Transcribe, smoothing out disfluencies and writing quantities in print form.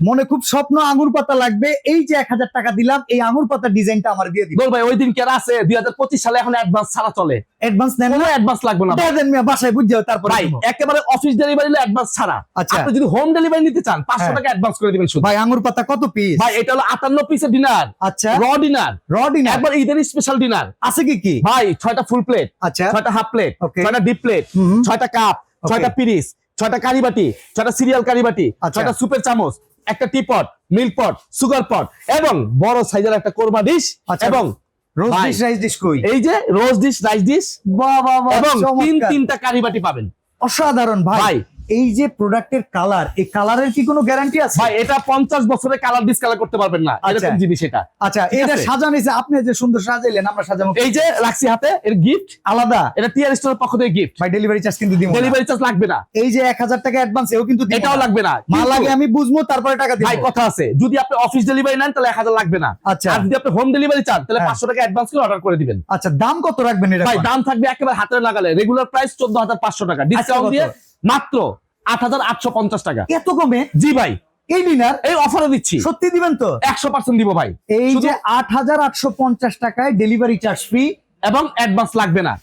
মনে খুব স্বপ্ন আঙ্গুর পাতা লাগবে, এই যে 1000 টাকা দিলাম, এই আঙ্গুর পাতার ডিজাইনটা আমার দিয়ে দিবেন। বল ভাই ওই দিন কি আর আছে? 2025 সালে এখন অ্যাডভান্স ছাড়া চলে। অ্যাডভান্স নেন কোনো না? অ্যাডভান্স লাগবে না ভাই। দেন মিয়া, বাসায় বুঝাও তারপর ভাই একেবারে অফিস ডেলিভারি অ্যাডভান্স ছাড়া। আচ্ছা। আপনি যদি হোম ডেলিভারি নিতে চান 500 টাকা অ্যাডভান্স করে দিবেন শুধু। ভাই আঙ্গুর পাতা কত পিস? ভাই এটা হলো 58 পিসের ডিনার। আচ্ছা, র ডিনার, রডিনা একবার ঈদের স্পেশাল ডিনার। আছে কি কি? ভাই 6টা ফুল প্লেট, আচ্ছা, 6টা হাফ প্লেট, Okay. 6টা ডিপ প্লেট, হুম। 6টা কাপ, 6টা পিরিস, 6টা কারিবাটি, 6টা সিরিয়াল কারিবাটি, আচ্ছা। 6টা সুপের চামচ, একটা টিপট, মিল্ক পট, সুগার পট এবং বড় সাইজের একটা কোরমা ডিশ আচ্ছা। এবং রোজ ভাই, ডিশ রাইস ডিশ কই? এই যে রোজ ডিশ, রাইস ডিশ বাহ বাহ বাহ, এবং চমৎকার। তিনটা কারিবাটি পাবেন। অসাধারণ ভাই। ভাই। এই যে প্রোডাক্টের কালার, এই কালারের কি কোনো গ্যারান্টি আছে? ভাই এটা 50 বছরে কালার ডিসকালার করতে পারবেন না, আচ্ছা। এরকম জিনিস এটা। আচ্ছা, ঠিক এটা আছে? সাজানিছে, আপনি যে সুন্দর সাজাইলেন, আমরা সাজাবো এই যে রাখছি হাতে, এর গিফট আলাদা। এটা টিআর স্টোরের পক্ষ থেকে গিফট। ভাই ডেলিভারি চার্জ কিন্তু দিব না। ডেলিভারি চার্জ লাগবে না, এই যে 1000 টাকা অ্যাডভান্স, এও কিন্তু দিব এটাও না। লাগবে না। মাল কিন্তু লাগে আমি বুঝবো, তারপরে টাকা দিব। ভাই কথা আছে, যদি আপনি অফিস ডেলিভারি নেন তাহলে 1000 লাগবে না। আচ্ছা। আর যদি আপনি হোম ডেলিভারি চান তাহলে হ্যাঁ। 500 টাকা অ্যাডভান্স করে অর্ডার করে দিবেন। আচ্ছা, দাম কত রাখবেন এটা? ভাই দাম থাকবে একেবারে হাতের নাগালে। রেগুলার প্রাইস 14500 টাকা, ডিসকাউন্ট কত? দিয়ে মাত্র 8850 টাকা। এত কমে জি ভাই, এই ডিনার এই অফারে দিচ্ছি। সত্যি দিবেন তো? 100% দিব ভাই। এই শুধু- যে 8850 টাকায় ডেলিভারি চার্জ ফ্রি এবং অ্যাডভান্স লাগবে না।